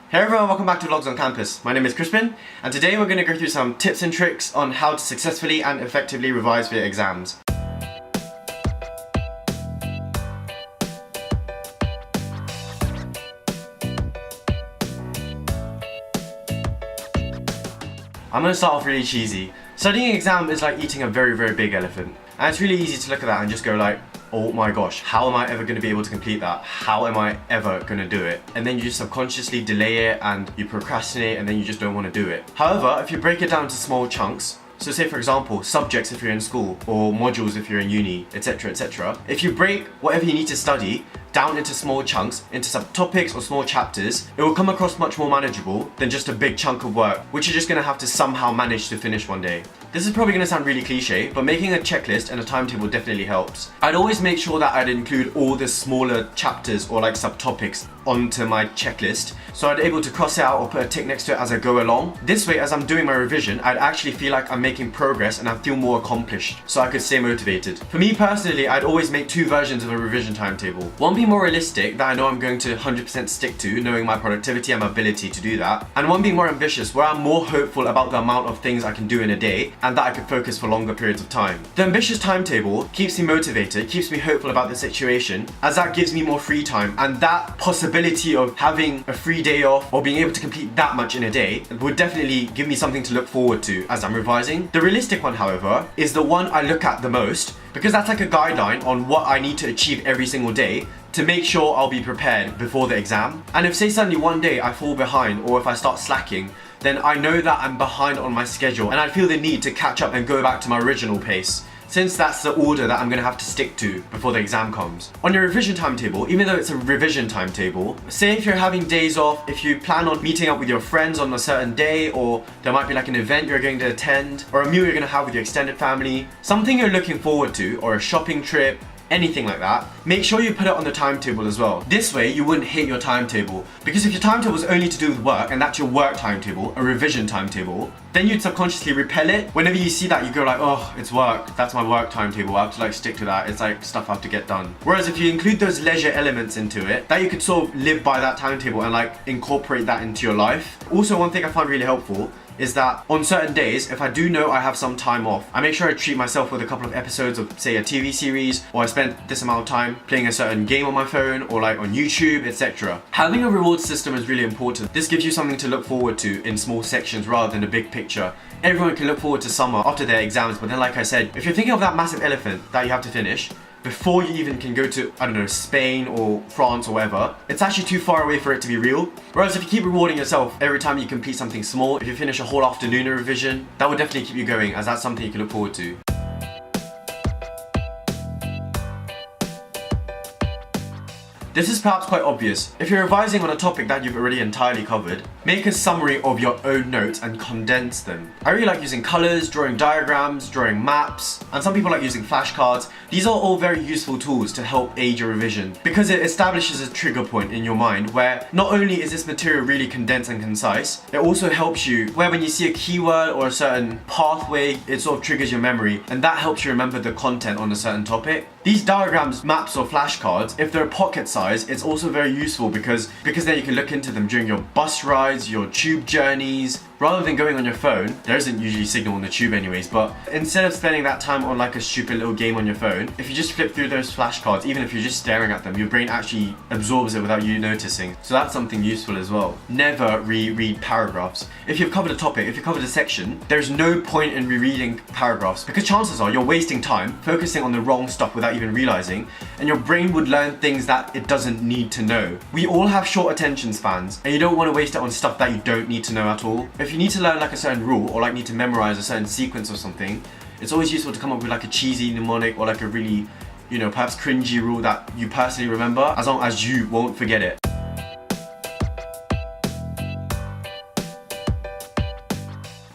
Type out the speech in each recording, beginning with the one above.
Hey everyone, welcome back to Vlogs on Campus. My name is Crispin, and today we're going to go through some tips and tricks on how to successfully and effectively revise for your exams. I'm going to start off really cheesy. Studying an exam is like eating a very big elephant. And it's really easy to look at that and just go like, oh my gosh, how am I ever going to be able to complete that? How am I ever going to do it? And then you just subconsciously delay it and you procrastinate and then you just don't want to do it. However, if you break it down into small chunks, so say for example, subjects if you're in school, or modules if you're in uni, etc, etc. If you break whatever you need to study down into small chunks, into subtopics or small chapters, it will come across much more manageable than just a big chunk of work, which you're just going to have to somehow manage to finish one day. This is probably going to sound really cliche, but making a checklist and a timetable definitely helps. I'd always make sure that I'd include all the smaller chapters or like subtopics onto my checklist, so I'd be able to cross it out or put a tick next to it as I go along. This way, as I'm doing my revision, I'd actually feel like I'm making progress and I feel more accomplished, so I could stay motivated. For me personally, I'd always make two versions of a revision timetable. One being more realistic, that I know I'm going to 100% stick to, knowing my productivity and my ability to do that. And one being more ambitious, where I'm more hopeful about the amount of things I can do in a day, and that I could focus for longer periods of time. The ambitious timetable keeps me motivated, keeps me hopeful about the situation, as that gives me more free time, and that possibility of having a free day off or being able to complete that much in a day would definitely give me something to look forward to as I'm revising. The realistic one, however, is the one I look at the most, because that's like a guideline on what I need to achieve every single day to make sure I'll be prepared before the exam. And if say suddenly one day I fall behind or if I start slacking, then I know that I'm behind on my schedule and I feel the need to catch up and go back to my original pace, since that's the order that I'm going to have to stick to before the exam comes. On your revision timetable, even though it's a revision timetable, say if you're having days off, if you plan on meeting up with your friends on a certain day, or there might be like an event you're going to attend, or a meal you're going to have with your extended family, something you're looking forward to, or a shopping trip, anything like that, make sure you put it on the timetable as well. This way you wouldn't hate your timetable, because if your timetable is only to do with work and that's your work timetable, a revision timetable, then you'd subconsciously repel it. Whenever you see that, you go like, oh, it's work, that's my work timetable, I have to like stick to that, it's like stuff I have to get done. Whereas if you include those leisure elements into it, that you could sort of live by that timetable and like incorporate that into your life. Also, one thing I find really helpful is that on certain days, if I do know I have some time off, I make sure I treat myself with a couple of episodes of, say, a TV series, or I spend this amount of time playing a certain game on my phone, or like on YouTube, etc. Having a reward system is really important. This gives you something to look forward to in small sections rather than a big picture. Everyone can look forward to summer after their exams, but then like I said, if you're thinking of that massive elephant that you have to finish, before you even can go to, I don't know, Spain or France or whatever, it's actually too far away for it to be real. Whereas if you keep rewarding yourself every time you complete something small, if you finish a whole afternoon of revision, that would definitely keep you going, as that's something you can look forward to. This is perhaps quite obvious. If you're revising on a topic that you've already entirely covered, make a summary of your own notes and condense them. I really like using colors, drawing diagrams, drawing maps, and some people like using flashcards. These are all very useful tools to help aid your revision, because it establishes a trigger point in your mind where not only is this material really condensed and concise, it also helps you where when you see a keyword or a certain pathway, it sort of triggers your memory, and that helps you remember the content on a certain topic. These diagrams, maps, or flashcards, if they're pocket size, it's also very useful because then you can look into them during your bus rides, your tube journeys. Rather than going on your phone, there isn't usually signal on the tube anyways, but instead of spending that time on like a stupid little game on your phone, if you just flip through those flashcards, even if you're just staring at them, your brain actually absorbs it without you noticing. So that's something useful as well. Never reread paragraphs. If you've covered a topic, if you've covered a section, there's no point in rereading paragraphs, because chances are you're wasting time focusing on the wrong stuff without even realizing, and your brain would learn things that it doesn't need to know. We all have short attention spans, and you don't want to waste it on stuff that you don't need to know at all. If you need to learn like a certain rule, or like need to memorize a certain sequence or something, it's always useful to come up with like a cheesy mnemonic or like a really, you know, perhaps cringy rule that you personally remember, as long as you won't forget it.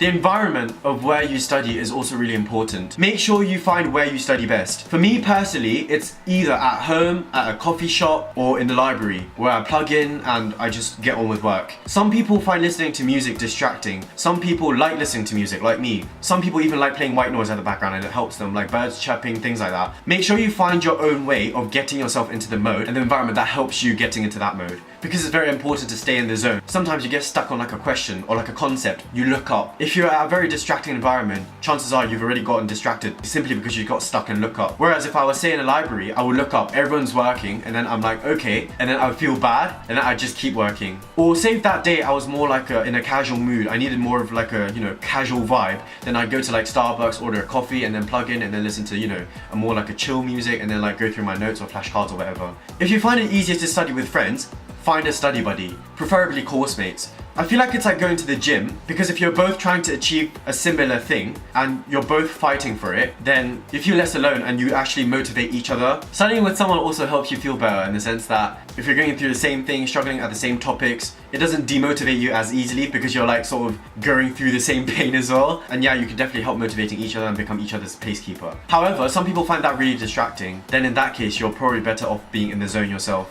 The environment of where you study is also really important. Make sure you find where you study best. For me personally, it's either at home, at a coffee shop, or in the library, where I plug in and I just get on with work. Some people find listening to music distracting. Some people like listening to music, like me. Some people even like playing white noise at the background and it helps them, like birds chirping, things like that. Make sure you find your own way of getting yourself into the mode and the environment that helps you getting into that mode. Because it's very important to stay in the zone. Sometimes you get stuck on like a question or like a concept, you look up. If you're at a very distracting environment, chances are you've already gotten distracted simply because you got stuck and look up. Whereas if I was say in a library, I would look up, everyone's working, and then I'm like, okay, and then I would feel bad, and then I just keep working. Or say if that day I was more like in a casual mood, I needed more of like a, casual vibe, then I'd go to like Starbucks, order a coffee, and then plug in and then listen to, a more like a chill music, and then like go through my notes or flashcards or whatever. If you find it easier to study with friends, find a study buddy, preferably course mates. I feel like it's like going to the gym, because if you're both trying to achieve a similar thing and you're both fighting for it, then you feel less alone and you actually motivate each other. Studying with someone also helps you feel better in the sense that if you're going through the same thing, struggling at the same topics, it doesn't demotivate you as easily because you're like sort of going through the same pain as well. And yeah, you can definitely help motivating each other and become each other's pacekeeper. However, some people find that really distracting. Then in that case, you're probably better off being in the zone yourself.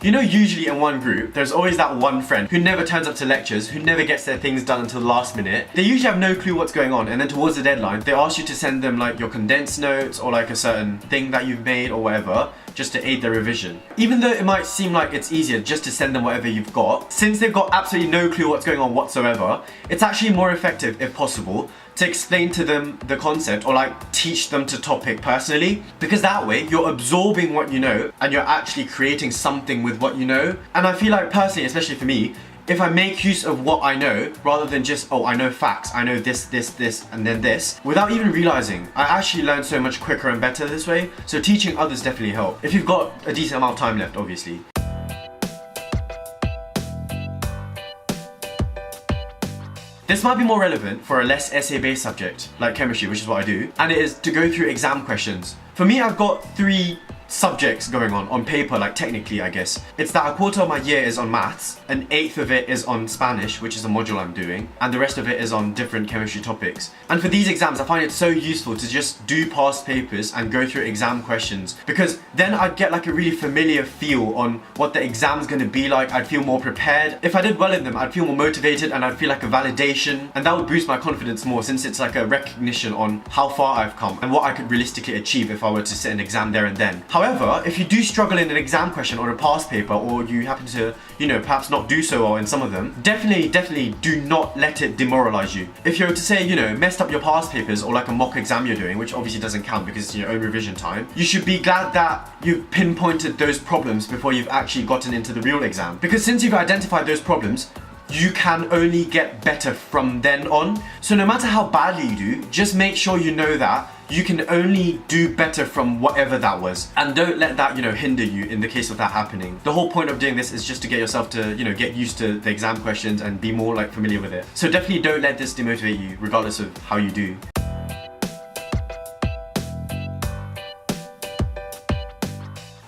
Usually in one group, there's always that one friend who never turns up to lectures, who never gets their things done until the last minute. They usually have no clue what's going on, and then towards the deadline, they ask you to send them like your condensed notes or like a certain thing that you've made or whatever, just to aid their revision. Even though it might seem like it's easier just to send them whatever you've got, since they've got absolutely no clue what's going on whatsoever, it's actually more effective, if possible, to explain to them the concept or like teach them to topic personally, because that way you're absorbing what you know and you're actually creating something with what you know. And I feel like personally, especially for me, if I make use of what I know rather than just, oh, I know facts, I know this, and then this, without even realizing, I actually learn so much quicker and better this way. So teaching others definitely help, if you've got a decent amount of time left, obviously. This might be more relevant for a less essay-based subject, like chemistry, which is what I do, and it is to go through exam questions. For me, I've got 3 subjects going on paper, like technically I guess. It's that a quarter of my year is on maths, an eighth of it is on Spanish, which is a module I'm doing, and the rest of it is on different chemistry topics. And for these exams, I find it so useful to just do past papers and go through exam questions, because then I'd get like a really familiar feel on what the exam's gonna be like. I'd feel more prepared. If I did well in them, I'd feel more motivated and I'd feel like a validation, and that would boost my confidence more, since it's like a recognition on how far I've come and what I could realistically achieve if I were to sit an exam there and then. However, if you do struggle in an exam question or a past paper, or you happen to, perhaps not do so well in some of them, definitely do not let it demoralize you. If you're to say, messed up your past papers or like a mock exam you're doing, which obviously doesn't count because it's your own revision time, you should be glad that you've pinpointed those problems before you've actually gotten into the real exam. Because since you've identified those problems, you can only get better from then on. So no matter how badly you do, just make sure you know that you can only do better from whatever that was, and don't let that hinder you in the case of that happening. The whole point of doing this is just to get yourself to get used to the exam questions and be more like familiar with it. So definitely don't let this demotivate you, regardless of how you do.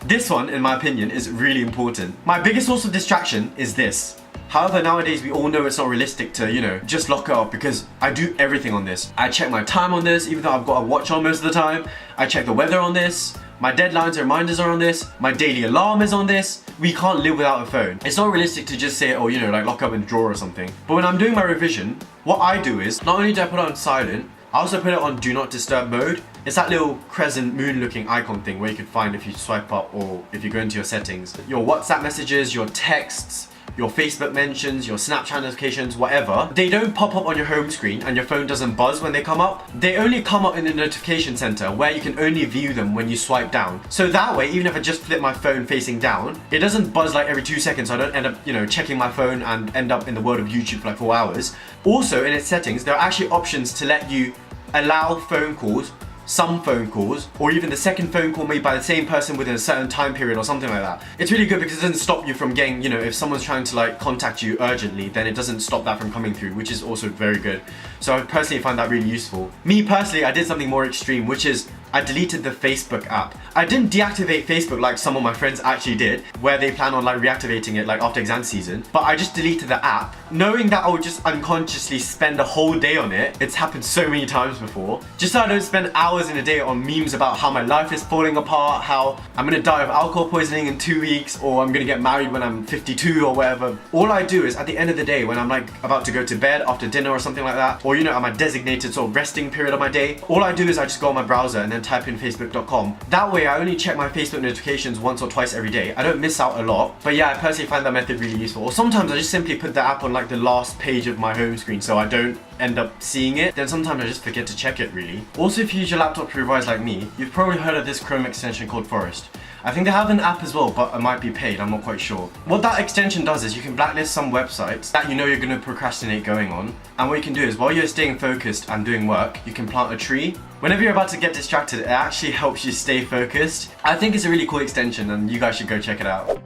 This one, in my opinion, is really important. My biggest source of distraction is this. However, nowadays we all know it's not realistic to, just lock it up, because I do everything on this. I check my time on this, even though I've got a watch on most of the time. I check the weather on this. My deadlines and reminders are on this. My daily alarm is on this. We can't live without a phone. It's not realistic to just say, oh, like lock up in a drawer or something. But when I'm doing my revision, what I do is, not only do I put it on silent, I also put it on do not disturb mode. It's that little crescent moon looking icon thing where you can find if you swipe up or if you go into your settings. Your WhatsApp messages, your texts, your Facebook mentions, your Snapchat notifications, whatever, they don't pop up on your home screen and your phone doesn't buzz when they come up. They only come up in the notification center where you can only view them when you swipe down. So that way, even if I just flip my phone facing down, it doesn't buzz like every 2 seconds, so I don't end up, checking my phone and end up in the world of YouTube for like 4 hours. Also, in its settings, there are actually options to let you allow phone calls, some phone calls, or even the second phone call made by the same person within a certain time period or something like that. It's really good because it doesn't stop you from getting, if someone's trying to like contact you urgently, then it doesn't stop that from coming through, which is also very good. So I personally find that really useful. Me personally, I did something more extreme, which is I deleted the Facebook app. I didn't deactivate Facebook like some of my friends actually did, where they plan on like reactivating it like after exam season, but I just deleted the app, knowing that I would just unconsciously spend a whole day on it. It's happened so many times before. Just so I don't spend hours in a day on memes about how my life is falling apart, how I'm gonna die of alcohol poisoning in 2 weeks, or I'm gonna get married when I'm 52 or whatever. All I do is at the end of the day, when I'm like about to go to bed after dinner or something like that, or you know, at my designated sort of resting period of my day, all I do is I just go on my browser and then type in facebook.com. That way I only check my Facebook notifications once or twice every day. I don't miss out a lot. But yeah, I personally find that method really useful. Or sometimes I just simply put the app on like the last page of my home screen so I don't end up seeing it. Then sometimes I just forget to check it really. Also, if you use your laptop to revise like me, you've probably heard of this Chrome extension called Forest. I think they have an app as well, but it might be paid, I'm not quite sure. What that extension does is you can blacklist some websites that you know you're going to procrastinate going on. And what you can do is while you're staying focused and doing work, you can plant a tree. Whenever you're about to get distracted, it actually helps you stay focused. I think it's a really cool extension and you guys should go check it out.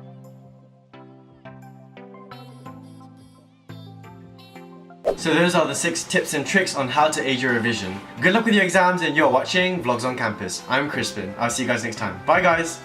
So those are the 6 tips and tricks on how to aid your revision. Good luck with your exams and you're watching Vlogs on Campus. I'm Crispin. I'll see you guys next time. Bye guys!